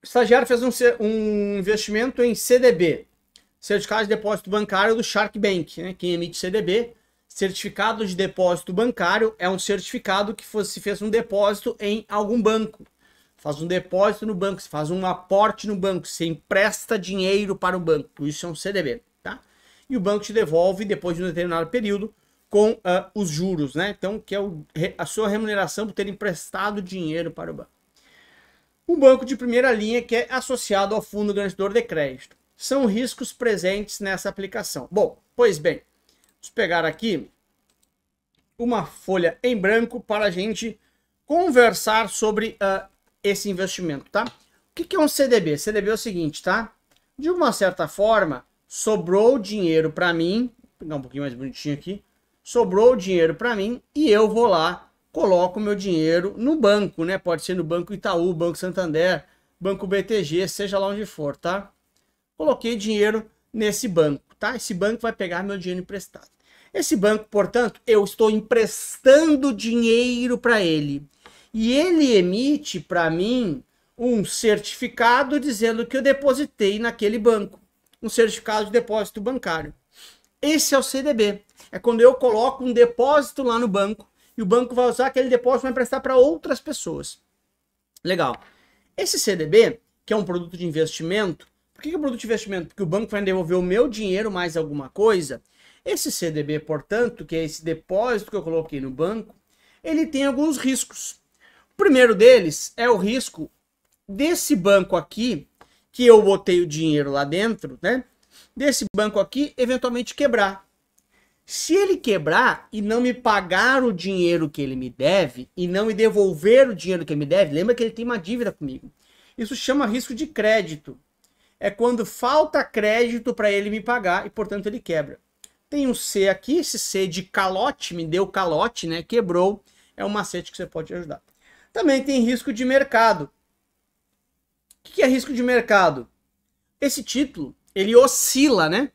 O estagiário fez um investimento em CDB, Certificado de Depósito Bancário do Shark Bank, né? Quem emite CDB, Certificado de Depósito Bancário, é um certificado que se fez um depósito em algum banco. Faz um depósito no banco, se faz um aporte no banco, você empresta dinheiro para o banco, isso é um CDB, tá? E o banco te devolve depois de um determinado período com os juros, né? Então, que é a sua remuneração por ter emprestado dinheiro para o banco. Um banco de primeira linha que é associado ao fundo garantidor de crédito. São riscos presentes nessa aplicação. Bom, pois bem, vamos pegar aqui uma folha em branco para a gente conversar sobre esse investimento, tá? O que é um CDB? CDB é o seguinte, tá? De uma certa forma, sobrou dinheiro para mim, vou pegar um pouquinho mais bonitinho aqui, sobrou dinheiro para mim e eu vou lá, coloco meu dinheiro no banco, né? Pode ser no Banco Itaú, Banco Santander, Banco BTG, seja lá onde for, tá? Coloquei dinheiro nesse banco, tá? Esse banco vai pegar meu dinheiro emprestado. Esse banco, portanto, eu estou emprestando dinheiro para ele. E ele emite para mim um certificado dizendo que eu depositei naquele banco. Um certificado de depósito bancário. Esse é o CDB. É quando eu coloco um depósito lá no banco e o banco vai usar aquele depósito para emprestar para outras pessoas. Legal. Esse CDB, que é um produto de investimento, por que é um produto de investimento? Porque o banco vai devolver o meu dinheiro mais alguma coisa. Esse CDB, portanto, que é esse depósito que eu coloquei no banco, ele tem alguns riscos. O primeiro deles é o risco desse banco aqui, que eu botei o dinheiro lá dentro, né? Desse banco aqui, eventualmente quebrar. Se ele quebrar e não me pagar o dinheiro que ele me deve, e não me devolver o dinheiro que ele me deve, lembra que ele tem uma dívida comigo. Isso chama risco de crédito. É quando falta crédito para ele me pagar e, portanto, ele quebra. Tem um C aqui, esse C de calote, me deu calote, né? Quebrou, é um macete que você pode ajudar. Também tem risco de mercado. O que é risco de mercado? Esse título, ele oscila, né?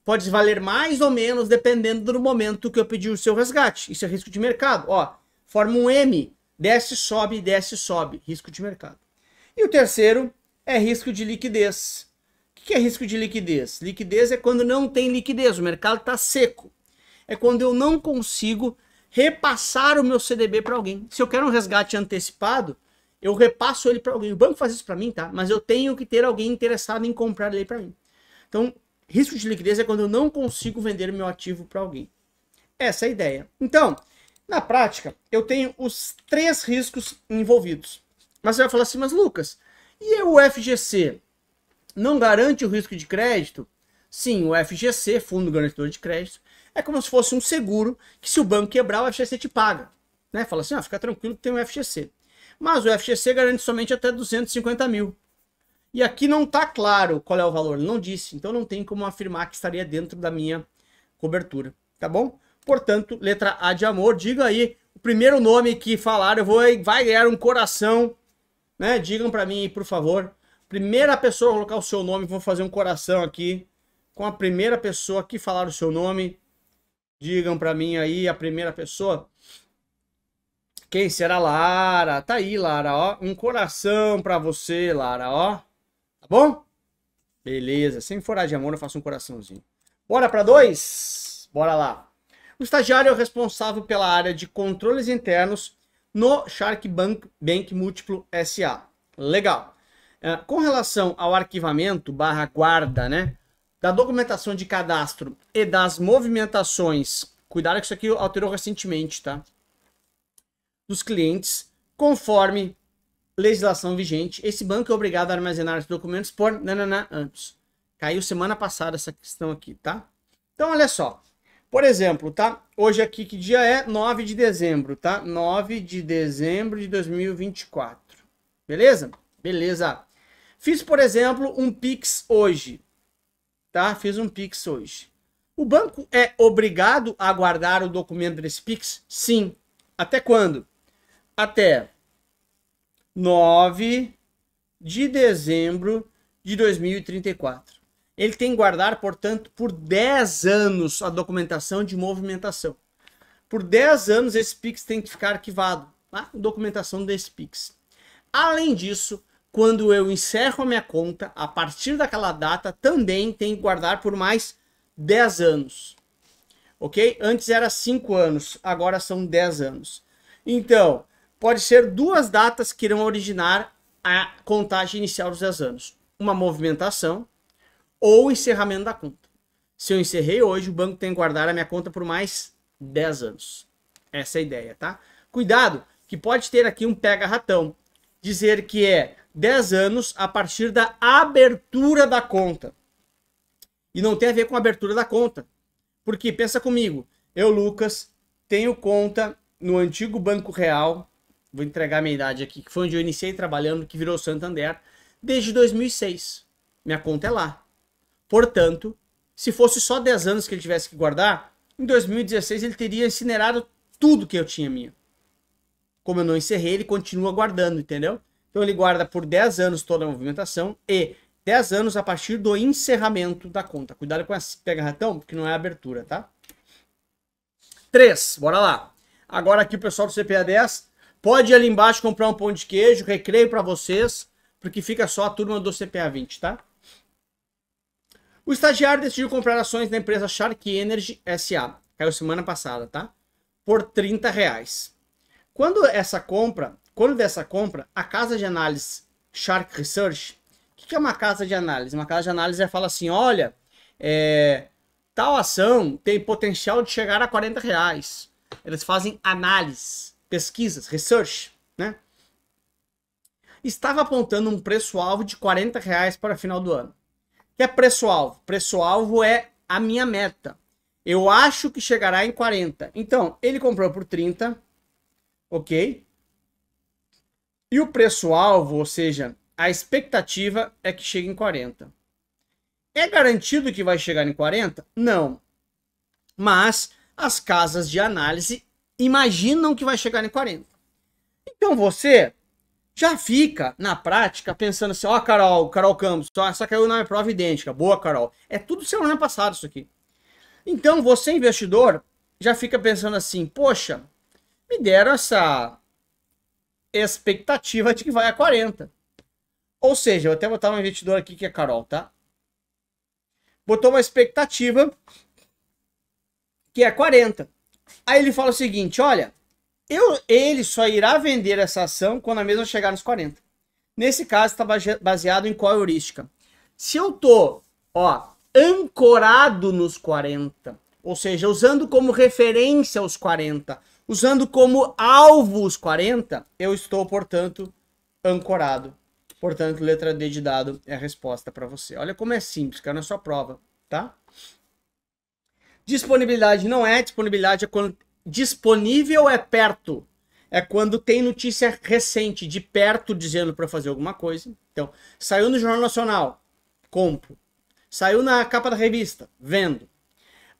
Pode valer mais ou menos dependendo do momento que eu pedi o seu resgate. Isso é risco de mercado. Ó, forma um M, desce, sobe, risco de mercado. E o terceiro é risco de liquidez. O que é risco de liquidez? Liquidez é quando não tem liquidez, o mercado está seco. É quando eu não consigo repassar o meu CDB para alguém. Se eu quero um resgate antecipado, eu repasso ele para alguém. O banco faz isso para mim, tá? Mas eu tenho que ter alguém interessado em comprar ele para mim. Então, risco de liquidez é quando eu não consigo vender o meu ativo para alguém. Essa é a ideia. Então, na prática, eu tenho os 3 riscos envolvidos. Mas você vai falar assim, mas Lucas, e o FGC não garante o risco de crédito? Sim, o FGC, Fundo Garantidor de Crédito, é como se fosse um seguro que se o banco quebrar, o FGC te paga. Né? Fala assim, fica tranquilo que tem o FGC. Mas o FGC garante somente até 250 mil. E aqui não está claro qual é o valor, não disse. Então não tem como afirmar que estaria dentro da minha cobertura, tá bom? Portanto, letra A de amor, diga aí o primeiro nome que falaram, vai ganhar um coração, né? Digam para mim, por favor. Primeira pessoa a colocar o seu nome, vou fazer um coração aqui com a primeira pessoa que falar o seu nome. Digam para mim aí a primeira pessoa. Quem será? Lara. Tá aí, Lara, ó. Um coração para você, Lara, ó. Tá bom? Beleza. Sem furar de amor, eu faço um coraçãozinho. Bora para 2? Bora lá. O estagiário é o responsável pela área de controles internos no Shark Bank Múltiplo SA. Legal. Com relação ao arquivamento / guarda, né, da documentação de cadastro e das movimentações, cuidado que isso aqui alterou recentemente, tá? Dos clientes, conforme legislação vigente, esse banco é obrigado a armazenar os documentos por anos. Caiu semana passada essa questão aqui, tá? Então, olha só. Por exemplo, tá? Hoje aqui, que dia é? 9 de dezembro, tá? 9 de dezembro de 2024. Beleza? Beleza. Fiz, por exemplo, um Pix hoje, tá? Fiz um Pix hoje. O banco é obrigado a guardar o documento desse Pix? Sim. Até quando? Até 9 de dezembro de 2034. Ele tem que guardar, portanto, por 10 anos a documentação de movimentação. Por 10 anos esse Pix tem que ficar arquivado, tá? A documentação desse Pix. Além disso, quando eu encerro a minha conta, a partir daquela data, também tem que guardar por mais 10 anos. Ok? Antes era 5 anos, agora são 10 anos. Então, pode ser duas datas que irão originar a contagem inicial dos 10 anos. Uma movimentação ou encerramento da conta. Se eu encerrei hoje, o banco tem que guardar a minha conta por mais 10 anos. Essa é a ideia, tá? Cuidado, que pode ter aqui um pega-ratão. Dizer que é 10 anos a partir da abertura da conta. E não tem a ver com a abertura da conta. Porque, pensa comigo, eu, Lucas, tenho conta no antigo Banco Real, vou entregar minha idade aqui, que foi onde eu iniciei trabalhando, que virou Santander, desde 2006. Minha conta é lá. Portanto, se fosse só 10 anos que ele tivesse que guardar, em 2016 ele teria incinerado tudo que eu tinha minha. Como eu não encerrei, ele continua guardando, entendeu? Então ele guarda por 10 anos toda a movimentação e 10 anos a partir do encerramento da conta. Cuidado com esse pega-ratão, porque não é abertura, tá? 3, bora lá. Agora aqui o pessoal do CPA 10 pode ir ali embaixo comprar um pão de queijo, recreio para vocês, porque fica só a turma do CPA 20, tá? O estagiário decidiu comprar ações da empresa Shark Energy SA. Caiu semana passada, tá? Por R$30. Quando dessa compra, a casa de análise Shark Research, o que é uma casa de análise? Uma casa de análise fala assim, olha, tal ação tem potencial de chegar a R$40. Eles fazem análise, pesquisas, research, né? Estava apontando um preço-alvo de R$40 para o final do ano. O que é preço-alvo? Preço-alvo é a minha meta. Eu acho que chegará em 40. Então, ele comprou por 30, ok? E o preço-alvo, ou seja, a expectativa é que chegue em 40. É garantido que vai chegar em 40? Não. Mas as casas de análise imaginam que vai chegar em 40. Então você já fica, na prática, pensando assim, ó, Carol Campos, só caiu na minha prova idêntica. Boa, Carol. É tudo semana passada isso aqui. Então você, investidor, já fica pensando assim, poxa, me deram essa expectativa de que vai a 40. Ou seja, eu até vou botar um investidor aqui que é Carol, tá? Botou uma expectativa que é 40. Aí ele fala o seguinte, olha, ele só irá vender essa ação quando a mesma chegar nos 40. Nesse caso, está baseado em qual heurística? Se eu tô, ó, ancorado nos 40, ou seja, usando como referência os 40, usando como alvo os 40, eu estou, portanto, ancorado. Portanto, letra D de dado é a resposta para você. Olha como é simples, caiu na sua prova, tá? Disponibilidade não é, disponibilidade é quando disponível é perto. É quando tem notícia recente, de perto, dizendo para fazer alguma coisa. Então, saiu no Jornal Nacional, compro. Saiu na capa da revista, vendo.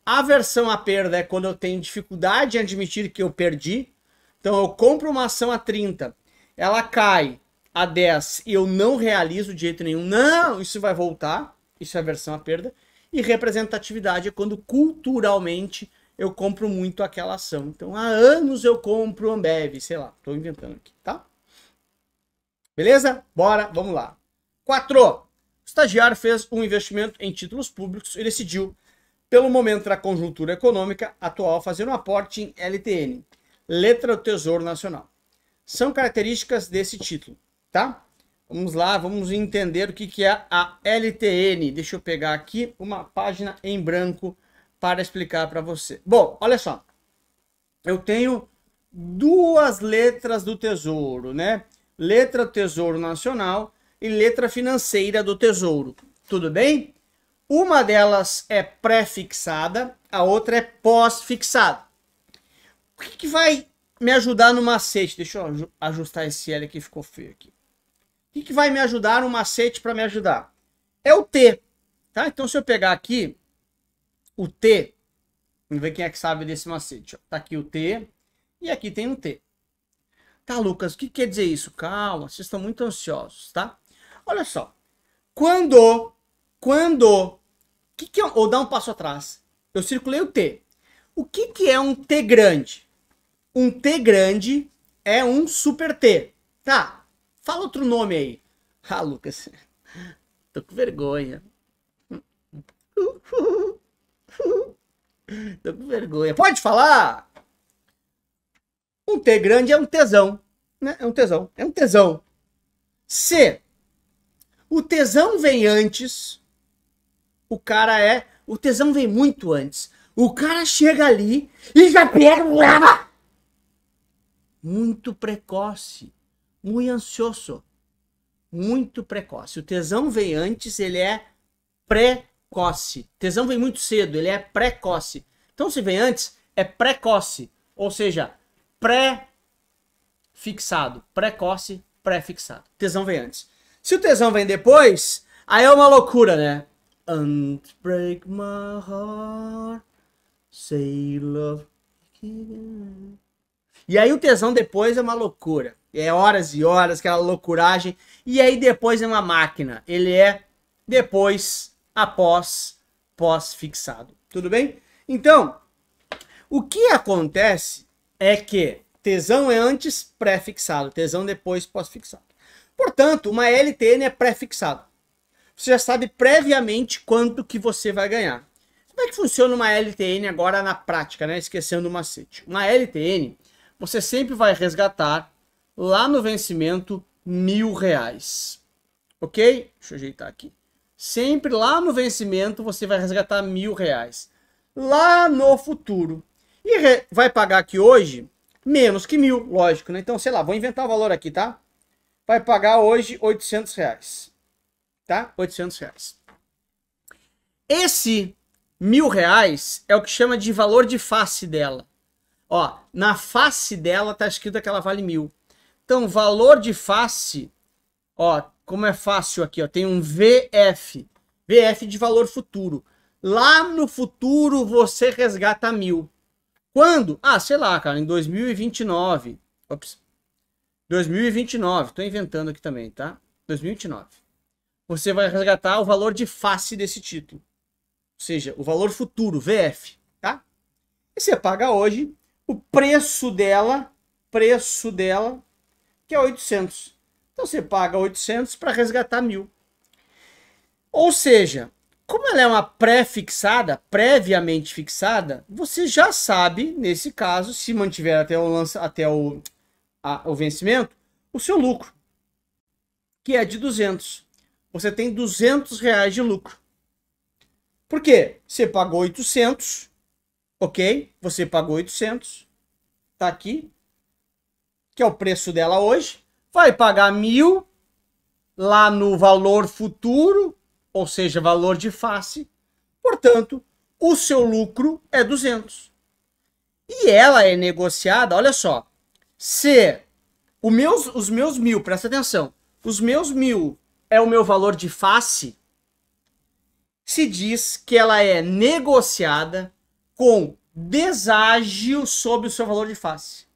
Aversão à perda é quando eu tenho dificuldade em admitir que eu perdi. Então, eu compro uma ação a 30, ela cai a 10 e eu não realizo de jeito nenhum. Não, isso vai voltar. Isso é aversão à perda. E representatividade é quando culturalmente eu compro muito aquela ação. Então, há anos eu compro Ambev, sei lá, estou inventando aqui, tá? Beleza? Bora, vamos lá. 4. O estagiário fez um investimento em títulos públicos e decidiu, pelo momento da conjuntura econômica atual, fazer um aporte em LTN, Letra do Tesouro Nacional. São características desse título, tá? Vamos lá, vamos entender o que é a LTN. Deixa eu pegar aqui uma página em branco para explicar para você. Bom, olha só. Eu tenho duas letras do Tesouro, né? Letra do Tesouro Nacional e letra financeira do Tesouro. Tudo bem? Uma delas é pré-fixada, a outra é pós-fixada. O que vai me ajudar no macete? Deixa eu ajustar esse L aqui, ficou feio aqui. O que vai me ajudar no macete para me ajudar? É o T, tá? Então, se eu pegar aqui o T, vamos ver quem é que sabe desse macete. Ó. Tá aqui o T e aqui tem um T. Tá, Lucas, o que quer dizer isso? Calma, vocês estão muito ansiosos, tá? Olha só. Quando, ou dá um passo atrás. Eu circulei o T. O que é um T grande? Um T grande é um super T. Tá, fala outro nome aí. Ah, Lucas, tô com vergonha. Tô com vergonha. Pode falar? Um T grande é um tesão, né? É um tesão, é um tesão. Se o tesão vem antes, o tesão vem muito antes. O cara chega ali e já pega muito precoce, muito ansioso, muito precoce. O tesão vem antes, ele é precoce. Tesão vem muito cedo, ele é precoce. Então, se vem antes, é precoce, ou seja, pré-fixado, precoce, pré-fixado. Tesão vem antes. Se o tesão vem depois, aí é uma loucura, né? Unbreak my heart, say love. E aí o tesão depois é uma loucura. É horas e horas, aquela loucuragem. E aí depois é uma máquina. Ele é depois, após, pós-fixado. Tudo bem? Então, o que acontece é que tesão é antes pré-fixado, tesão depois pós-fixado. Portanto, uma LTN é pré-fixado. Você já sabe previamente quanto que você vai ganhar. Como é que funciona uma LTN agora na prática, né? Esquecendo o macete. Uma LTN, você sempre vai resgatar lá no vencimento R$1.000. Ok? Deixa eu ajeitar aqui. Sempre lá no vencimento você vai resgatar R$1.000. Lá no futuro. E vai pagar aqui hoje menos que 1.000, lógico, né? Então, sei lá, vou inventar o valor aqui, tá? Vai pagar hoje R$800. Tá? R$800. Esse R$1.000 é o que chama de valor de face dela. Ó, na face dela tá escrito que ela vale 1.000. Então, valor de face, ó, como é fácil aqui, ó, tem um VF. VF de valor futuro. Lá no futuro você resgata 1.000. Quando? Ah, sei lá, cara, em 2029. Ops. 2029, tô inventando aqui também, tá? 2029. Você vai resgatar o valor de face desse título. Ou seja, o valor futuro, VF, tá? E você paga hoje o preço dela, que é 800. Então você paga 800 para resgatar 1.000. Ou seja, como ela é uma pré-fixada, previamente fixada, você já sabe, nesse caso, se mantiver até o vencimento, o seu lucro, que é de 200. Você tem R$200 de lucro. Por quê? Você pagou 800, ok? Você pagou 800, tá aqui, que é o preço dela hoje. Vai pagar 1.000 lá no valor futuro, ou seja, valor de face. Portanto, o seu lucro é 200. E ela é negociada, olha só, se os meus 1.000, presta atenção, os meus 1.000 é o meu valor de face, se diz que ela é negociada com deságio sobre o seu valor de face.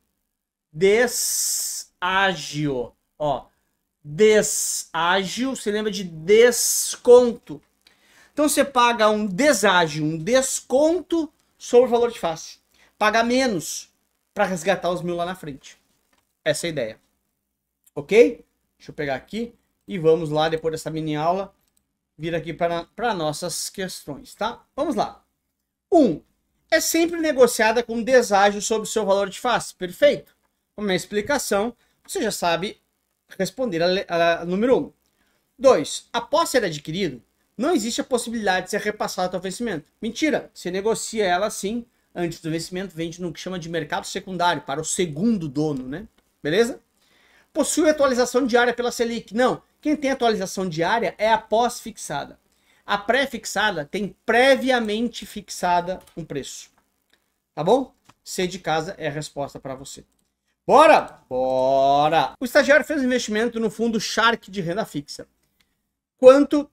Deságio, ó, deságio, você lembra de desconto. Então você paga um deságio, um desconto sobre o valor de face. Paga menos para resgatar os 1.000 lá na frente. Essa é a ideia. Ok? Deixa eu pegar aqui e vamos lá, depois dessa mini aula, vir aqui para nossas questões, tá? Vamos lá. 1. É sempre negociada com deságio sobre o seu valor de face. Perfeito? Com a minha explicação, você já sabe responder a número 1. 2. Após ser adquirido, não existe a possibilidade de ser repassado ao vencimento. Mentira, você negocia ela sim, antes do vencimento, vende no que chama de mercado secundário, para o segundo dono, né? Beleza? Possui atualização diária pela Selic. Não, quem tem atualização diária é a pós-fixada. A pré-fixada tem previamente fixada um preço. Tá bom? C de casa é a resposta para você. Bora? Bora! O estagiário fez um investimento no fundo Shark de renda fixa. Quando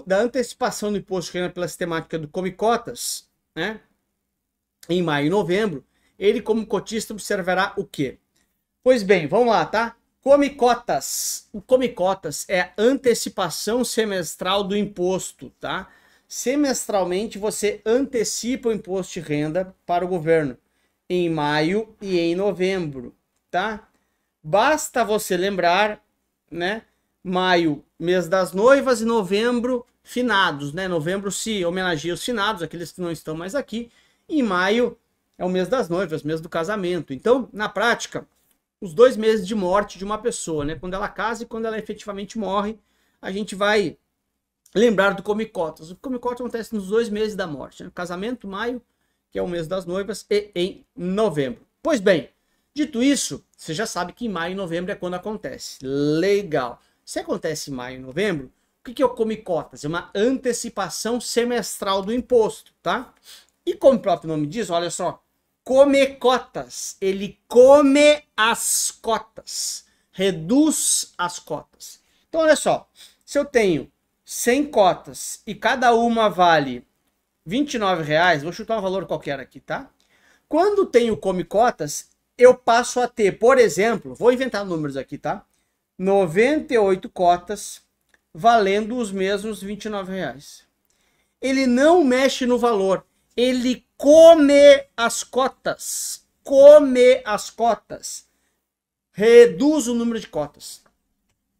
da antecipação do imposto de renda pela sistemática do Come Cotas, né? Em maio e novembro, ele como cotista observará o quê? Pois bem, vamos lá, tá? Come Cotas. O Come Cotas é a antecipação semestral do imposto, tá? Semestralmente você antecipa o imposto de renda para o governo em maio e em novembro, tá? Basta você lembrar, né? Maio, mês das noivas, e novembro, finados, né? Novembro se homenageia os finados, aqueles que não estão mais aqui. E maio é o mês das noivas, mês do casamento. Então, na prática, os 2 meses de morte de uma pessoa, né? Quando ela casa e quando ela efetivamente morre, a gente vai lembrar do Come Cotas. O Come Cotas acontece nos 2 meses da morte, né? Casamento, maio, que é o mês das noivas, e em novembro. Pois bem, dito isso, você já sabe que em maio e novembro é quando acontece. Legal. Se acontece em maio e novembro, o que é o Come Cotas? É uma antecipação semestral do imposto, tá? E como o próprio nome diz, olha só, come cotas, ele come as cotas, reduz as cotas. Então olha só, se eu tenho 100 cotas e cada uma vale R$29, vou chutar um valor qualquer aqui, tá? Quando tenho come cotas, eu passo a ter, por exemplo, vou inventar números aqui, tá? 98 cotas valendo os mesmos R$29. Ele não mexe no valor, ele come as cotas. Come as cotas. Reduz o número de cotas.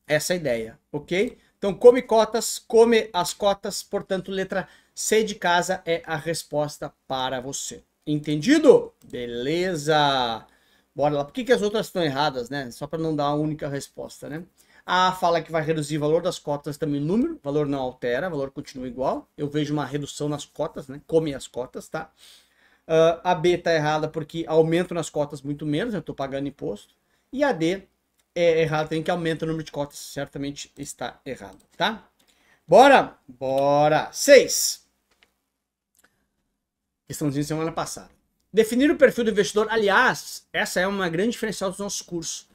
Essa é a ideia, ok? Então, come cotas, come as cotas. Portanto, letra C de casa é a resposta para você. Entendido? Beleza. Bora lá. Por que as outras estão erradas, né? Só para não dar uma única resposta, né? A fala que vai reduzir o valor das cotas também número, o valor não altera, o valor continua igual. Eu vejo uma redução nas cotas, né? Come as cotas, tá? A B tá errada porque aumento nas cotas muito menos, eu tô pagando imposto. E a D é errada, tem que aumenta o número de cotas, certamente está errado, tá? Bora? Bora! 6. Questãozinha de semana passada. Definir o perfil do investidor, aliás, essa é uma grande diferencial dos nossos cursos.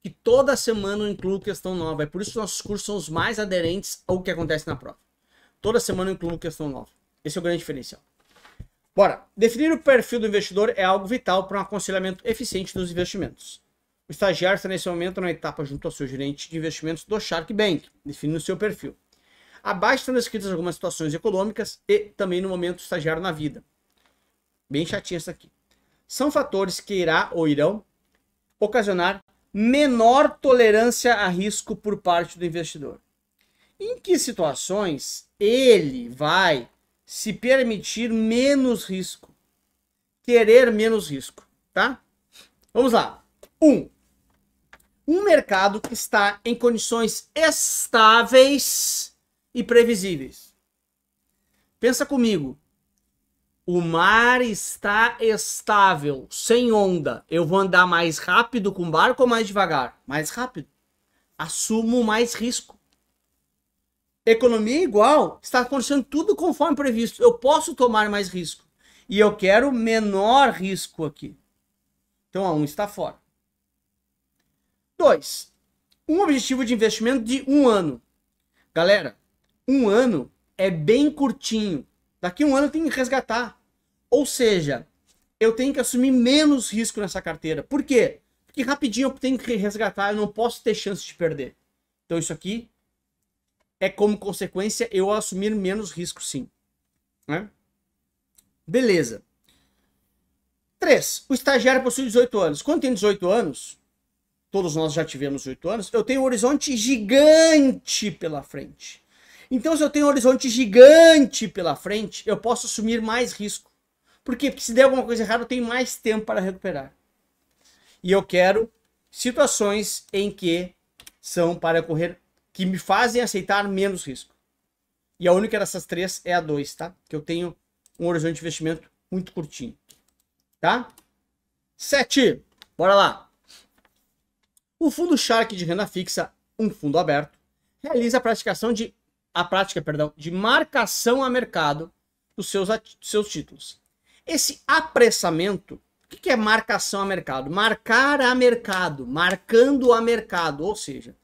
Que toda semana eu incluo questão nova. É por isso que nossos cursos são os mais aderentes ao que acontece na prova. Toda semana eu incluo questão nova. Esse é o grande diferencial. Bora. Definir o perfil do investidor é algo vital para um aconselhamento eficiente dos investimentos. O estagiário está nesse momento na etapa junto ao seu gerente de investimentos do Shark Bank, definindo o seu perfil. Abaixo estão descritas algumas situações econômicas e também no momento do estagiário na vida. Bem chatinha essa aqui. São fatores que irá ou irão ocasionar menor tolerância a risco por parte do investidor. Em que situações ele vai se permitir menos risco? Querer menos risco, tá? Vamos lá. 1. Um mercado que está em condições estáveis e previsíveis. Pensa comigo. O mar está estável, sem onda. Eu vou andar mais rápido com o barco ou mais devagar? Mais rápido. Assumo mais risco. Economia igual. Está acontecendo tudo conforme previsto. Eu posso tomar mais risco. E eu quero menor risco aqui. Então, a 1 está fora. 2. Um objetivo de investimento de 1 ano. Galera, 1 ano é bem curtinho. Daqui a 1 ano eu tenho que resgatar. Ou seja, eu tenho que assumir menos risco nessa carteira. Por quê? Porque rapidinho eu tenho que resgatar, eu não posso ter chance de perder. Então isso aqui é como consequência eu assumir menos risco sim. Né? Beleza. 3. O estagiário possui 18 anos. Quando tem 18 anos, todos nós já tivemos 18 anos, eu tenho um horizonte gigante pela frente. Então, se eu tenho um horizonte gigante pela frente, eu posso assumir mais risco. Por quê? Porque se der alguma coisa errada, eu tenho mais tempo para recuperar. E eu quero situações em que são para correr, que me fazem aceitar menos risco. E a única dessas 3 é a 2, tá? Que eu tenho um horizonte de investimento muito curtinho. Tá? 7. Bora lá. O fundo Shark de renda fixa, um fundo aberto, realiza a prática de marcação a mercado dos seus títulos. Esse apressamento, o que é marcação a mercado? Marcar a mercado, marcando a mercado, ou seja,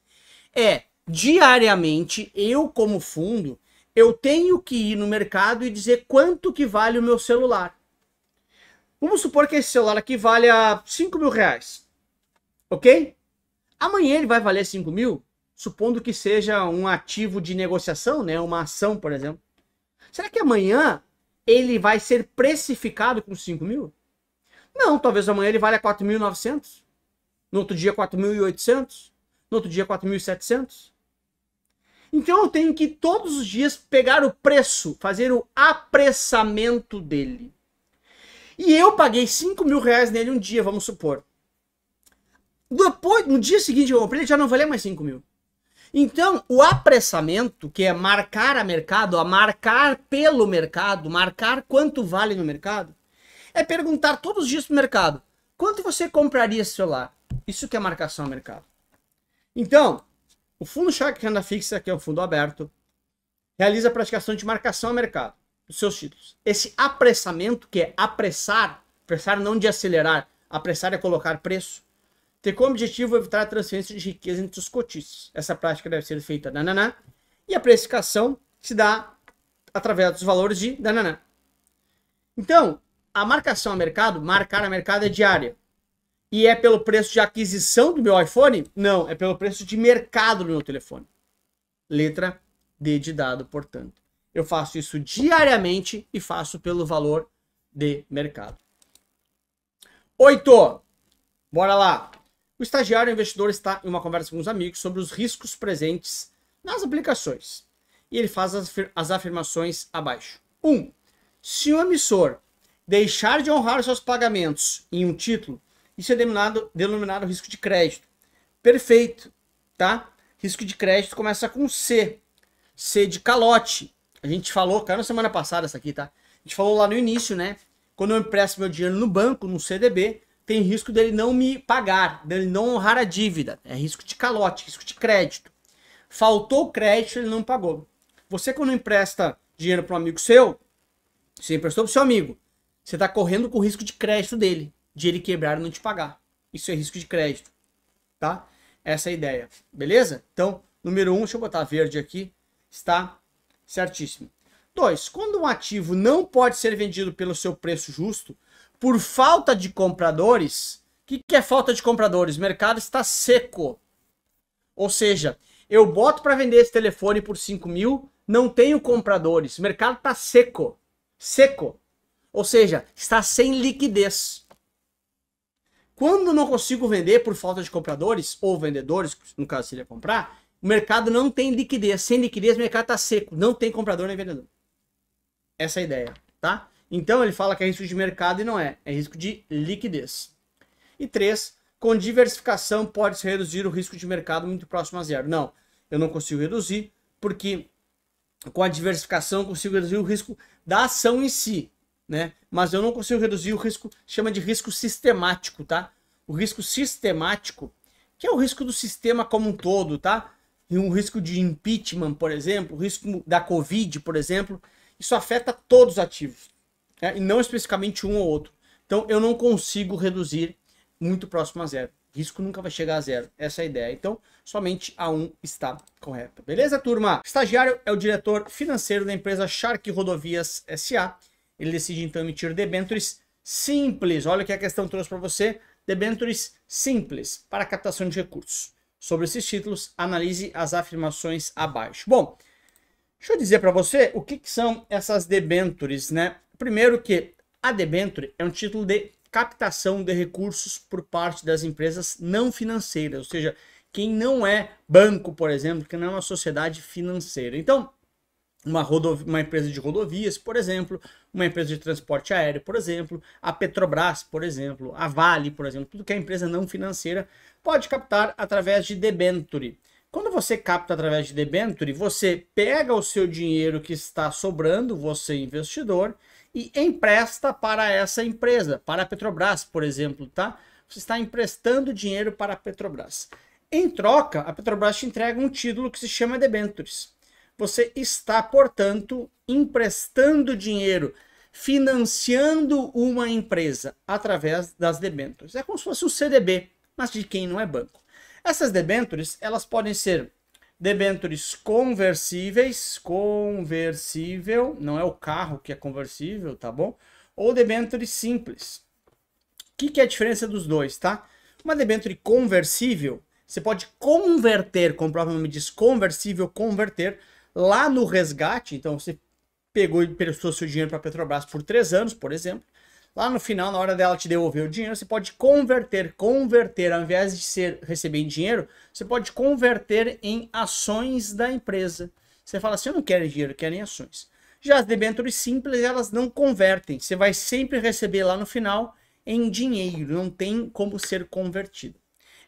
diariamente, eu como fundo, eu tenho que ir no mercado e dizer quanto que vale o meu celular. Vamos supor que esse celular aqui vale a 5 mil reais, ok? Amanhã ele vai valer 5 mil? Supondo que seja um ativo de negociação, né? Uma ação, por exemplo. Será que amanhã ele vai ser precificado com 5 mil? Não, talvez amanhã ele valha 4.900. No outro dia 4.800. No outro dia 4.700. Então eu tenho que todos os dias pegar o preço, fazer o apressamento dele. E eu paguei 5 mil reais nele um dia, vamos supor. Depois, no dia seguinte eu comprei, ele já não valia mais 5 mil. Então, o apressamento, que é marcar a mercado, a marcar pelo mercado, marcar quanto vale no mercado, é perguntar todos os dias pro mercado, quanto você compraria esse celular? Isso que é marcação a mercado. Então, o fundo Shark Renda Fixa, que é um fundo aberto, realiza a praticação de marcação a mercado dos seus títulos. Esse apressamento, que é apressar não de acelerar, apressar é colocar preço, tem como objetivo evitar a transferência de riqueza entre os cotistas. Essa prática deve ser feita nananã, e a precificação se dá através dos valores de nananã. Então, a marcação a mercado, marcar a mercado é diária. E é pelo preço de aquisição do meu iPhone? Não, é pelo preço de mercado do meu telefone. Letra D de dado, portanto. Eu faço isso diariamente e faço pelo valor de mercado. 8. Bora lá. O estagiário investidor está em uma conversa com os amigos sobre os riscos presentes nas aplicações. E ele faz as afirmações abaixo. 1. Se o emissor deixar de honrar seus pagamentos em um título, isso é denominado risco de crédito. Perfeito, tá? Risco de crédito começa com C. C de calote. A gente falou, caiu na semana passada essa aqui, tá? A gente falou lá no início, né? Quando eu empresto meu dinheiro no banco, no CDB, tem risco dele não me pagar, dele não honrar a dívida. É risco de calote, risco de crédito. Faltou o crédito, ele não pagou. Você, quando empresta dinheiro para um amigo seu, você emprestou para o seu amigo, você está correndo com o risco de crédito dele, de ele quebrar e não te pagar. Isso é risco de crédito, tá? Essa é a ideia, beleza? Então, número 1, deixa eu botar verde aqui, está certíssimo. 2, quando um ativo não pode ser vendido pelo seu preço justo, por falta de compradores, o que é falta de compradores? O mercado está seco. Ou seja, eu boto para vender esse telefone por 5 mil, não tenho compradores, o mercado está seco. Seco. Ou seja, está sem liquidez. Quando não consigo vender por falta de compradores, ou vendedores, no caso se ele ia comprar, o mercado não tem liquidez. Sem liquidez, o mercado está seco. Não tem comprador nem vendedor. Essa é a ideia, tá? Então ele fala que é risco de mercado e não é. É risco de liquidez. E 3, com diversificação pode-se reduzir o risco de mercado muito próximo a zero. Não, eu não consigo reduzir, porque com a diversificação eu consigo reduzir o risco da ação em si, né? Mas eu não consigo reduzir o risco, chama de risco sistemático, tá? O risco sistemático, que é o risco do sistema como um todo, tá? E um risco de impeachment, por exemplo, o risco da Covid, por exemplo, isso afeta todos os ativos, né? E não especificamente um ou outro. Então eu não consigo reduzir muito próximo a zero. Risco nunca vai chegar a zero. Essa é a ideia. Então, somente a 1 está correta. Beleza, turma? Estagiário é o diretor financeiro da empresa Shark Rodovias SA. Ele decide, então, emitir debêntures simples. Olha o que a questão trouxe para você. Debêntures simples para captação de recursos. Sobre esses títulos, analise as afirmações abaixo. Bom, deixa eu dizer para você o que são essas debêntures, né? Primeiro que a debênture é um título de captação de recursos por parte das empresas não financeiras, ou seja, quem não é banco, por exemplo, que não é uma sociedade financeira. Então, uma empresa de rodovias, por exemplo, uma empresa de transporte aéreo, por exemplo, a Petrobras, por exemplo, a Vale, por exemplo, tudo que é empresa não financeira pode captar através de debênture. Quando você capta através de debênture, você pega o seu dinheiro que está sobrando, você investidor, e empresta para essa empresa, para a Petrobras, por exemplo, tá? Você está emprestando dinheiro para a Petrobras. Em troca, a Petrobras te entrega um título que se chama debêntures. Você está, portanto, emprestando dinheiro, financiando uma empresa através das debêntures. É como se fosse um CDB, mas de quem não é banco. Essas debêntures, elas podem ser debêntures conversíveis, conversível, não é o carro que é conversível, tá bom? Ou debêntures simples. O que é a diferença dos dois, tá? Uma debênture conversível, você pode converter, como o próprio nome diz, conversível, converter, lá no resgate. Então você pegou e prestou seu dinheiro para a Petrobras por 3 anos, por exemplo. Lá no final, na hora dela te devolver o dinheiro, você pode converter, ao invés de receber em dinheiro, você pode converter em ações da empresa. Você fala assim, eu não quero dinheiro, eu quero em ações. Já as debêntures simples, elas não convertem. Você vai sempre receber lá no final em dinheiro, não tem como ser convertido.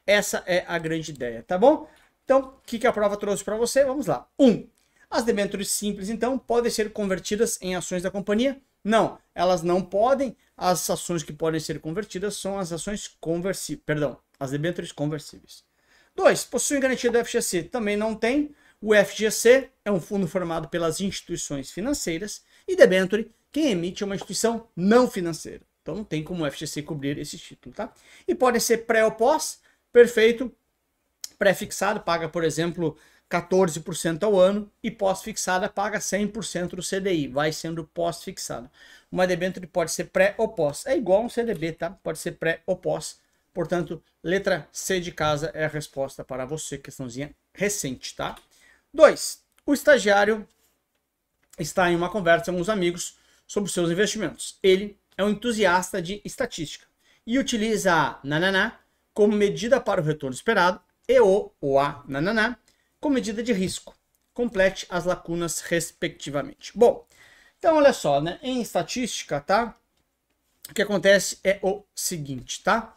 Essa é a grande ideia, tá bom? Então, o que a prova trouxe para você? Vamos lá. 1. As debêntures simples, então, podem ser convertidas em ações da companhia? Não, elas não podem. As ações que podem ser convertidas são as ações conversíveis, perdão, as debêntures conversíveis. 2. Possuem garantia do FGC? Também não tem. O FGC é um fundo formado pelas instituições financeiras e debênture, quem emite é uma instituição não financeira. Então não tem como o FGC cobrir esse título, tá? E podem ser pré ou pós, perfeito, pré-fixado, paga, por exemplo, 14% ao ano, e pós-fixada paga 100% do CDI, vai sendo pós-fixado. Uma debênture pode ser pré ou pós, é igual um CDB, tá? Pode ser pré ou pós, portanto, letra C de casa é a resposta para você, questãozinha recente, tá? 2. O estagiário está em uma conversa com os amigos sobre seus investimentos. Ele é um entusiasta de estatística e utiliza a nananá como medida para o retorno esperado e o ou a nananá como medida de risco. Complete as lacunas respectivamente. Bom, então olha só, né? Em estatística, tá? O que acontece é o seguinte, tá?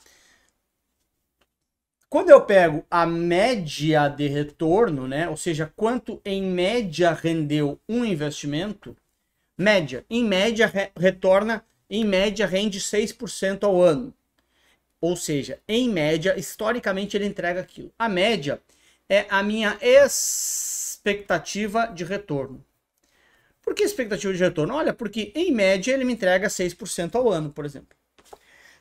Quando eu pego a média de retorno, né? Ou seja, quanto em média rendeu um investimento, em média retorna, em média rende 6% ao ano. Ou seja, em média, historicamente ele entrega aquilo. A média é a minha expectativa de retorno. Por que expectativa de retorno? Olha, porque em média ele me entrega 6% ao ano, por exemplo.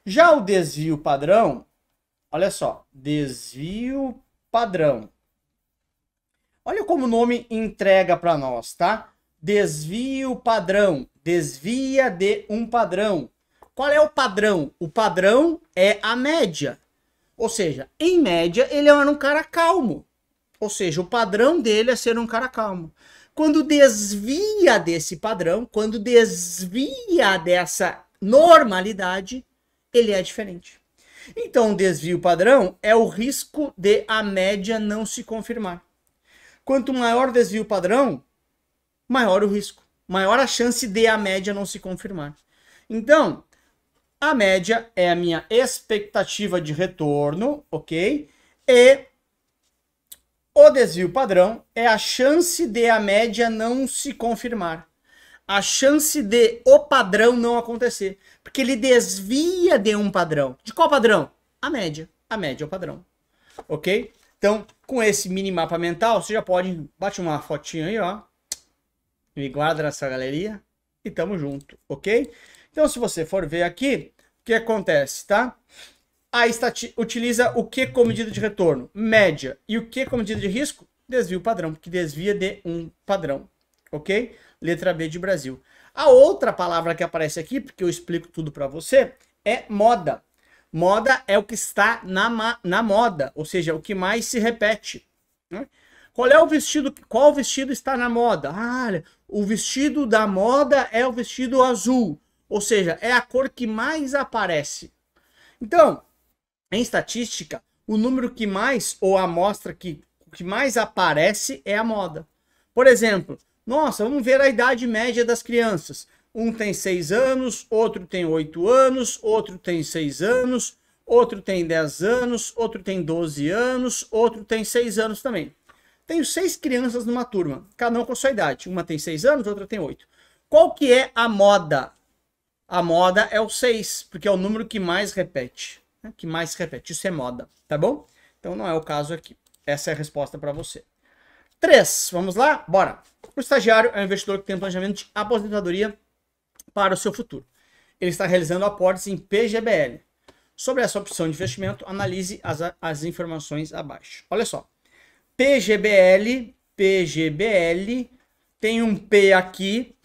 Já o desvio padrão, olha só, desvio padrão. Olha como o nome entrega para nós, tá? Desvio padrão, desvia de um padrão. Qual é o padrão? O padrão é a média. Ou seja, em média ele era um cara calmo. Ou seja, o padrão dele é ser um cara calmo. Quando desvia desse padrão, quando desvia dessa normalidade, ele é diferente. Então, o desvio padrão é o risco de a média não se confirmar. Quanto maior o desvio padrão, maior o risco. Maior a chance de a média não se confirmar. Então, a média é a minha expectativa de retorno, ok? E o desvio padrão é a chance de a média não se confirmar. A chance de o padrão não acontecer. Porque ele desvia de um padrão. De qual padrão? A média. A média é o padrão. Ok? Então, com esse minimapa mental, você já pode... Bate uma fotinha aí, ó. Me guarda nessa galeria. E tamo junto, ok? Então, se você for ver aqui, o que acontece, tá? A utiliza o que como medida de retorno? Média. E o que como medida de risco? Desvio padrão, que desvia de um padrão. Ok? Letra B de Brasil. A outra palavra que aparece aqui, porque eu explico tudo para você, é moda. Moda é o que está na moda, ou seja, o que mais se repete. Né? Qual é o vestido? Qual vestido está na moda? Ah, o vestido da moda é o vestido azul, ou seja, é a cor que mais aparece. Então, em estatística, o número que mais, ou a amostra que mais aparece é a moda. Por exemplo, nossa, vamos ver a idade média das crianças. Um tem 6 anos, outro tem 8 anos, outro tem 6 anos, outro tem 10 anos, outro tem 12 anos, outro tem 6 anos também. Tenho 6 crianças numa turma, cada um com a sua idade. Uma tem 6 anos, outra tem 8. Qual que é a moda? A moda é o 6, porque é o número que mais repete. Que mais se repete. Isso é moda, tá bom? Então não é o caso aqui. Essa é a resposta para você. 3, vamos lá? Bora! O estagiário é um investidor que tem um planejamento de aposentadoria para o seu futuro. Ele está realizando aportes em PGBL. Sobre essa opção de investimento, analise as informações abaixo. Olha só. PGBL tem um P aqui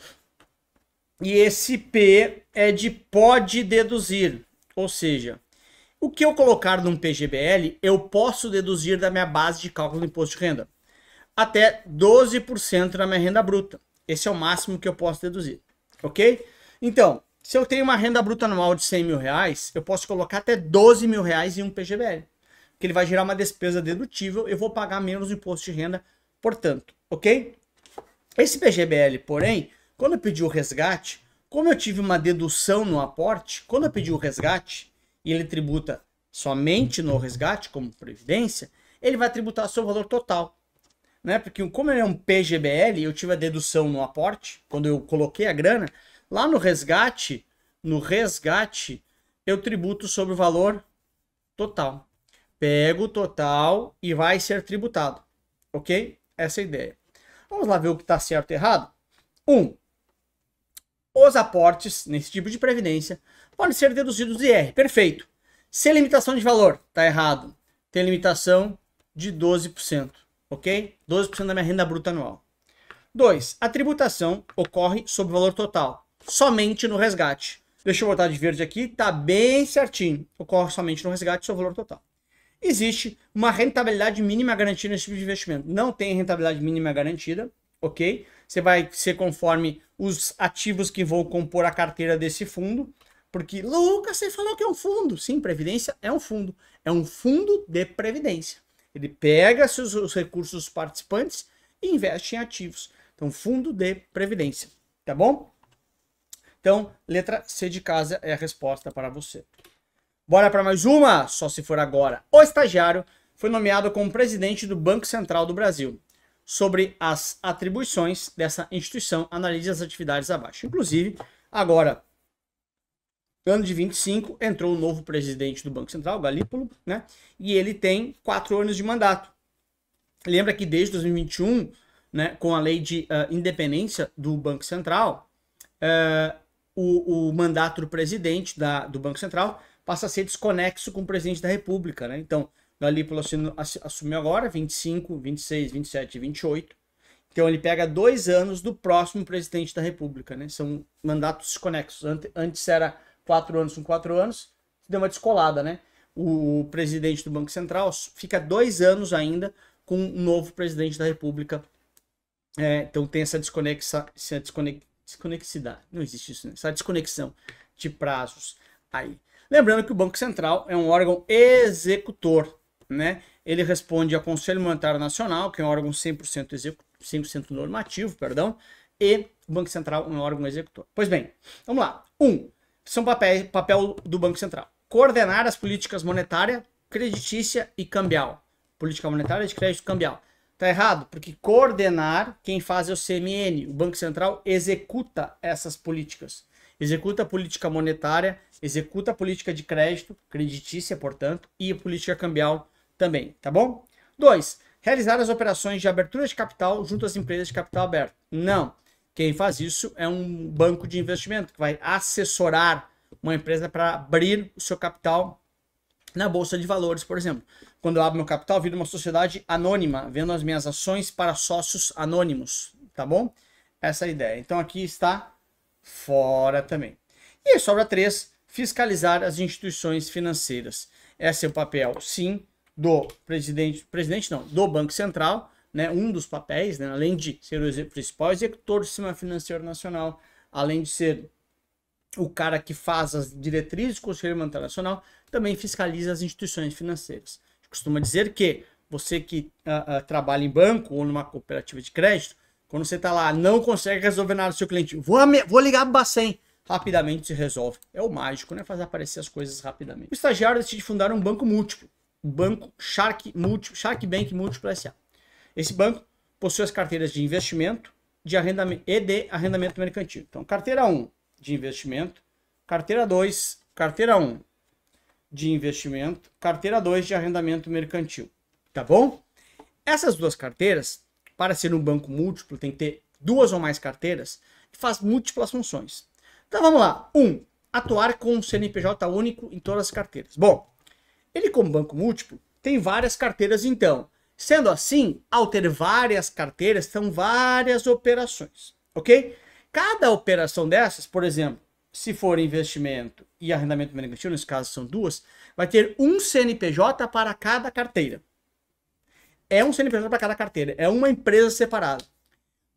e esse P é de pode deduzir. Ou seja, o que eu colocar num PGBL, eu posso deduzir da minha base de cálculo do imposto de renda. Até 12% da minha renda bruta. Esse é o máximo que eu posso deduzir, ok? Então, Se eu tenho uma renda bruta anual de 100 mil reais, eu posso colocar até 12 mil reais em um PGBL. Que ele vai gerar uma despesa dedutível, eu vou pagar menos imposto de renda, portanto, ok? Esse PGBL, porém, quando eu pedi o resgate, como eu tive uma dedução no aporte, quando eu pedi o resgate e ele tributa somente no resgate, como previdência, ele vai tributar sobre o valor total. Né? Porque como ele é um PGBL, eu tive a dedução no aporte, quando eu coloquei a grana, lá no resgate, eu tributo sobre o valor total. Pego o total e vai ser tributado. Ok? Essa é a ideia. Vamos lá ver o que está certo e errado. 1. Os aportes nesse tipo de previdência podem ser deduzidos do IR. Perfeito. Se a limitação de valor está errado, tem limitação de 12%. Ok? 12% da minha renda bruta anual. 2. A tributação ocorre sobre o valor total. Somente no resgate. Deixa eu botar de verde aqui. Está bem certinho. Ocorre somente no resgate sobre o valor total. Existe uma rentabilidade mínima garantida nesse tipo de investimento. Não tem rentabilidade mínima garantida, ok? Você vai ser conforme os ativos que vão compor a carteira desse fundo, porque, Lucas, você falou que é um fundo. Sim, previdência é um fundo. É um fundo de previdência. Ele pega os recursos dos participantes e investe em ativos. Então, fundo de previdência, tá bom? Então, letra C de casa é a resposta para você. Bora para mais uma? Só se for agora. O estagiário foi nomeado como presidente do Banco Central do Brasil. Sobre as atribuições dessa instituição, analise as atividades abaixo. Inclusive, agora, ano de 25, entrou o novo presidente do Banco Central, Galípolo, né? E ele tem 4 anos de mandato. Lembra que desde 2021, né, com a lei de independência do Banco Central, o mandato do presidente do Banco Central passa a ser desconexo com o presidente da República, né? Então, Galípolo assumiu agora 25, 26, 27 e 28. Então, ele pega 2 anos do próximo presidente da República, né? São mandatos desconexos. Antes era 4 anos com 4 anos, deu uma descolada, né? O presidente do Banco Central fica 2 anos ainda com um novo presidente da República. Então, tem essa desconexidade. Não existe isso, né? Essa desconexão de prazos aí. Lembrando que o Banco Central é um órgão executor, né? Ele responde ao Conselho Monetário Nacional, que é um órgão 100% normativo, perdão, e o Banco Central é um órgão executor. Pois bem, vamos lá. 1. São papel do Banco Central. Coordenar as políticas monetária, creditícia e cambial. Política monetária de crédito cambial. Tá errado, porque coordenar, quem faz é o CMN. O Banco Central executa essas políticas. Executa a política monetária, executa a política de crédito, creditícia, portanto, e a política cambial também, tá bom? 2. Realizar as operações de abertura de capital junto às empresas de capital aberto. Não. Quem faz isso é um banco de investimento que vai assessorar uma empresa para abrir o seu capital na Bolsa de Valores, por exemplo. Quando eu abro meu capital, eu viro uma sociedade anônima, vendo as minhas ações para sócios anônimos, tá bom? Essa é a ideia. Então aqui está fora também. E sobra 3, fiscalizar as instituições financeiras. Esse é o papel, sim, do do Banco Central, né? Um dos papéis, né? Além de ser o principal executor do sistema financeiro nacional, além de ser o cara que faz as diretrizes do Conselho Monetário Nacional, também fiscaliza as instituições financeiras. A gente costuma dizer que você que trabalha em banco ou numa cooperativa de crédito, quando você está lá, não consegue resolver nada do seu cliente, vou ligar para o Bacen, rapidamente se resolve. É o mágico, né? Faz aparecer as coisas rapidamente. O estagiário decide fundar um banco múltiplo, o banco Shark Bank Múltiplo S.A. Esse banco possui as carteiras de investimento e de arrendamento mercantil. Então, carteira 1 de investimento, carteira 2, carteira 1 de investimento, carteira 2 de arrendamento mercantil. Tá bom? Essas duas carteiras, para ser um banco múltiplo, tem que ter 2 ou mais carteiras que faz múltiplas funções. Então vamos lá. 1. Atuar com um CNPJ único em todas as carteiras. Bom, ele como banco múltiplo tem várias carteiras então. Sendo assim, ao ter várias carteiras, são várias operações, ok? Cada operação dessas, por exemplo, se for investimento e arrendamento mercantil, nesse caso são 2, vai ter um CNPJ para cada carteira. É um CNPJ para cada carteira, é uma empresa separada.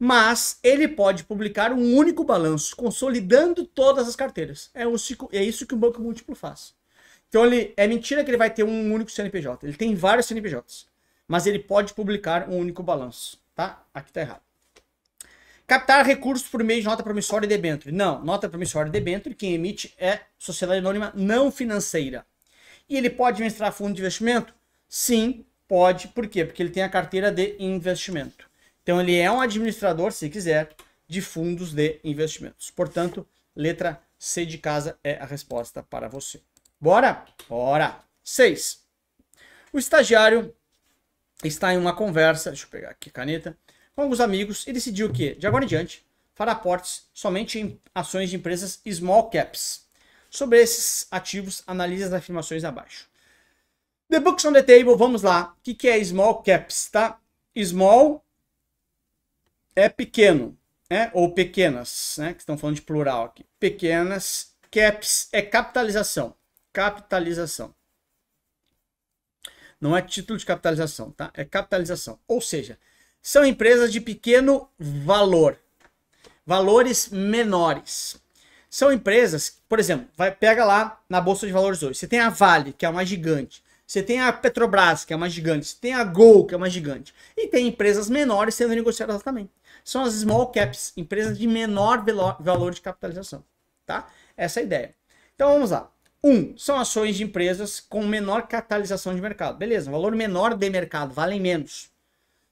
Mas ele pode publicar um único balanço, consolidando todas as carteiras. É isso que o banco múltiplo faz. Então é mentira que ele vai ter um único CNPJ. Ele tem vários CNPJs. Mas ele pode publicar um único balanço. Tá? Aqui tá errado. Captar recursos por meio de nota promissória e debênture. Não, nota promissória e debênture, quem emite é sociedade anônima não financeira. E ele pode administrar fundo de investimento? Sim, pode. Por quê? Porque ele tem a carteira de investimento. Então ele é um administrador, se quiser, de fundos de investimentos. Portanto, letra C de casa é a resposta para você. Bora? Bora! 6. O estagiário está em uma conversa, deixa eu pegar aqui a caneta, com alguns amigos e decidiu o quê? De agora em diante, fará aportes somente em ações de empresas small caps. Sobre esses ativos, analise as afirmações abaixo. The books on the table, vamos lá. O que é small caps, tá? Small é pequeno, né? Ou pequenas, né? Que estão falando de plural aqui. Pequenas. Caps é capitalização. Capitalização. Não é título de capitalização, tá? É capitalização. Ou seja, são empresas de pequeno valor. Valores menores. São empresas, por exemplo, pega lá na Bolsa de Valores hoje. Você tem a Vale, que é uma gigante. Você tem a Petrobras, que é uma gigante. Você tem a Gol, que é uma gigante. E tem empresas menores sendo negociadas também. São as small caps, empresas de menor valor de capitalização. Tá? Essa é a ideia. Então vamos lá. 1. São ações de empresas com menor capitalização de mercado. Beleza, valor menor de mercado, valem menos.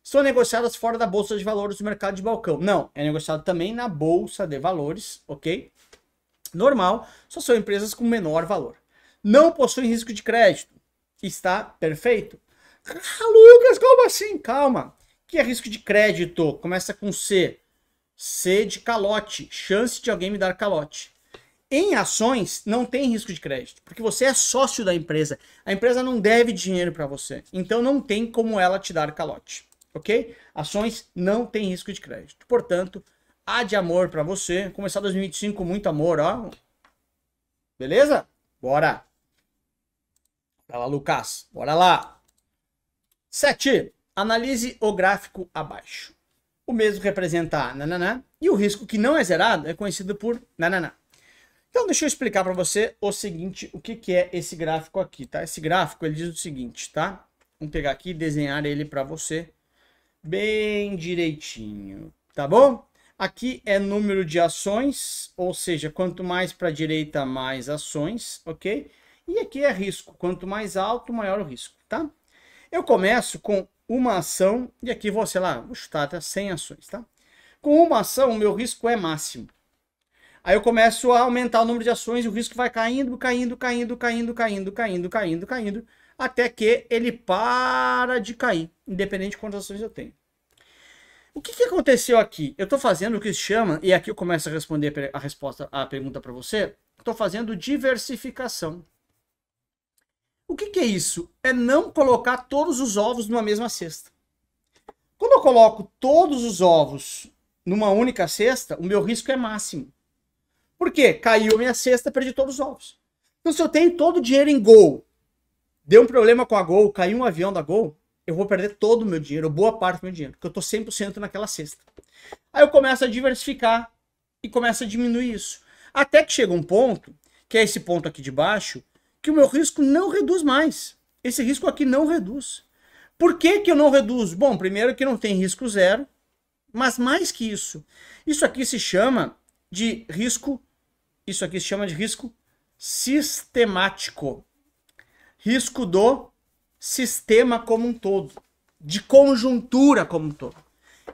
São negociadas fora da Bolsa de Valores do mercado de balcão. Não, é negociado também na Bolsa de Valores, ok? Normal, só são empresas com menor valor. Não possuem risco de crédito. Está perfeito? Ah, Lucas, como assim? Calma. O que é risco de crédito? Começa com C. C de calote. Chance de alguém me dar calote. Em ações, não tem risco de crédito, porque você é sócio da empresa. A empresa não deve dinheiro para você. Então não tem como ela te dar calote. Ok? Ações não tem risco de crédito. Portanto, há de amor para você. Começar 2025 com muito amor, ó. Beleza? Bora. Bora lá, Lucas. Bora lá. 7. Analise o gráfico abaixo. O mesmo representa nananá, e o risco que não é zerado é conhecido por nananá. Então, deixa eu explicar para você o seguinte, o que é esse gráfico aqui, tá? Esse gráfico, ele diz o seguinte, tá? Vamos pegar aqui e desenhar ele para você bem direitinho, tá bom? Aqui é número de ações, ou seja, quanto mais para a direita, mais ações, ok? E aqui é risco, quanto mais alto, maior o risco, tá? Eu começo com uma ação, e aqui vou, sei lá, vou chutar até 100 ações, tá? Com uma ação, o meu risco é máximo. Aí eu começo a aumentar o número de ações e o risco vai caindo, caindo, até que ele para de cair, independente de quantas ações eu tenho. O que aconteceu aqui? Eu estou fazendo o que se chama, e aqui eu começo a responder a pergunta para você, estou fazendo diversificação. O que é isso? É não colocar todos os ovos numa mesma cesta. Quando eu coloco todos os ovos numa única cesta, o meu risco é máximo. Por quê? Caiu a minha cesta, perdi todos os ovos. Então, se eu tenho todo o dinheiro em Gol, deu um problema com a Gol, caiu um avião da Gol, eu vou perder todo o meu dinheiro, boa parte do meu dinheiro, porque eu estou 100% naquela cesta. Aí eu começo a diversificar e começo a diminuir isso. Até que chega um ponto, que é esse ponto aqui de baixo, que o meu risco não reduz mais. Esse risco aqui não reduz. Por que que eu não reduzo? Bom, primeiro que não tem risco zero, mas mais que isso. Isso aqui se chama de risco, isso aqui se chama de risco sistemático. Risco do sistema como um todo, de conjuntura como um todo.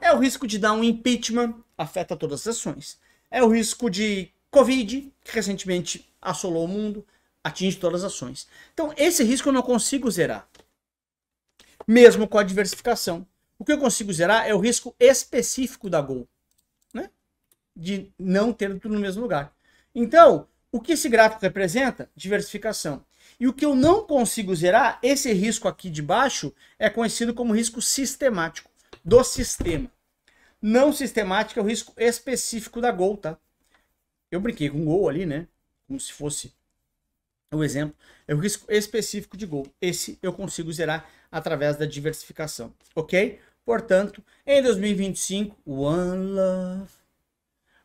É o risco de dar um impeachment, afeta todas as ações. É o risco de Covid, que recentemente assolou o mundo, atinge todas as ações. Então, esse risco eu não consigo zerar. Mesmo com a diversificação. O que eu consigo zerar é o risco específico da Gol, né? De não ter tudo no mesmo lugar. Então, o que esse gráfico representa? Diversificação. E o que eu não consigo zerar, esse risco aqui de baixo, é conhecido como risco sistemático, do sistema. Não sistemático é o risco específico da Gol, tá? Eu brinquei com Gol ali, né? Como se fosse o exemplo. É o risco específico de Gol. Esse eu consigo zerar através da diversificação, ok? Portanto, em 2025, One Love,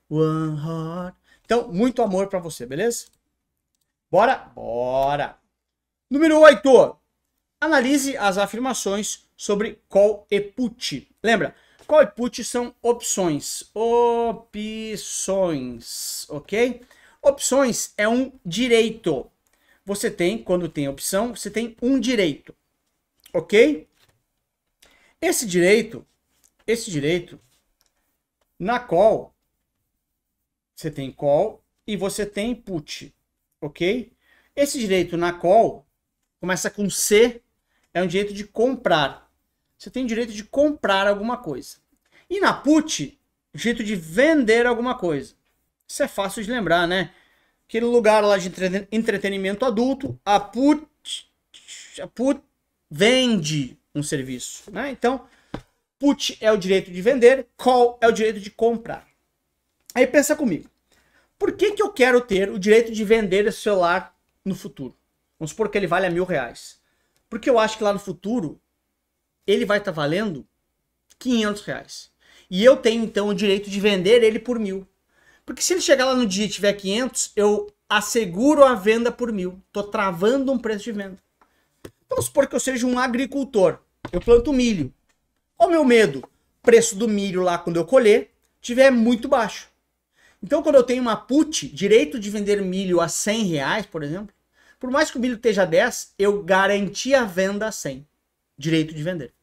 One Heart. Então, muito amor para você, beleza? Bora? Bora! Número 8. Analise as afirmações sobre call e put. Lembra? Call e put são opções. Opções, ok? Opções é um direito. Você tem, quando tem opção, você tem um direito, ok? Esse direito, na call, você tem call e você tem put, ok? Esse direito na call começa com C, é um direito de comprar. Você tem direito de comprar alguma coisa. E na put, direito de vender alguma coisa. Isso é fácil de lembrar, né? Aquele lugar lá de entretenimento adulto, a put vende um serviço, né? Então, put é o direito de vender, call é o direito de comprar. Aí pensa comigo. Por que eu quero ter o direito de vender esse celular no futuro? Vamos supor que ele vale R$1.000. Porque eu acho que lá no futuro ele vai estar valendo R$500. E eu tenho então o direito de vender ele por 1.000. Porque se ele chegar lá no dia e tiver 500, eu asseguro a venda por 1.000. Tô travando um preço de venda. Então, vamos supor que eu seja um agricultor. Eu planto milho. Olha o meu medo. Preço do milho lá quando eu colher tiver muito baixo. Então, quando eu tenho uma put, direito de vender milho a R$100, por exemplo, por mais que o milho esteja 10, eu garanti a venda a 100. Direito de vender.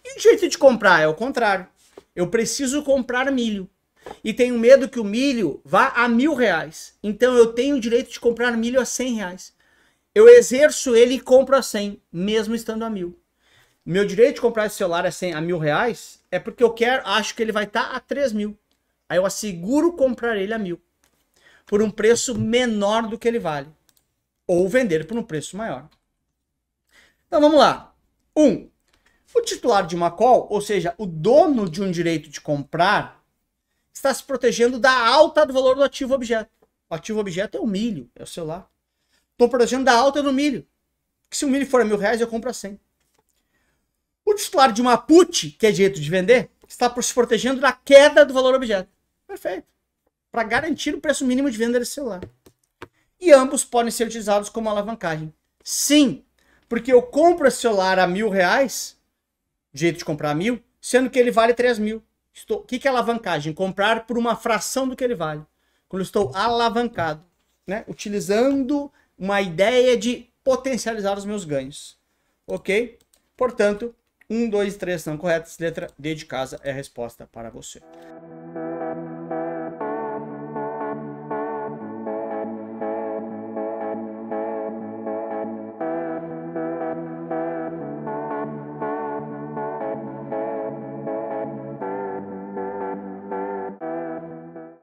E o direito de comprar é o contrário. Eu preciso comprar milho. E tenho medo que o milho vá a R$1.000. Então eu tenho o direito de comprar milho a R$100. Eu exerço ele e compro a 100, mesmo estando a 1.000. Meu direito de comprar esse celular a R$1.000 é porque eu acho que ele vai estar a 3.000. Aí eu asseguro comprar ele a 1.000. Por um preço menor do que ele vale. Ou vender por um preço maior. Então vamos lá. 1. O titular de uma call, ou seja, o dono de um direito de comprar, está se protegendo da alta do valor do ativo objeto. O ativo objeto é o milho, é o celular. Estou protegendo da alta do milho. Que se o milho for a R$1.000, eu compro a 100. O titular de uma put, que é direito de vender, está se protegendo da queda do valor objeto. Perfeito. Para garantir o preço mínimo de venda desse celular. E ambos podem ser utilizados como alavancagem. Sim, porque eu compro esse celular a R$1.000, direito de comprar a 1.000, sendo que ele vale 3.000. O que é alavancagem? Comprar por uma fração do que ele vale. Quando eu estou alavancado, né? Utilizando uma ideia de potencializar os meus ganhos. Ok? Portanto, 1, 2, 3 são corretas. Letra D de casa é a resposta para você.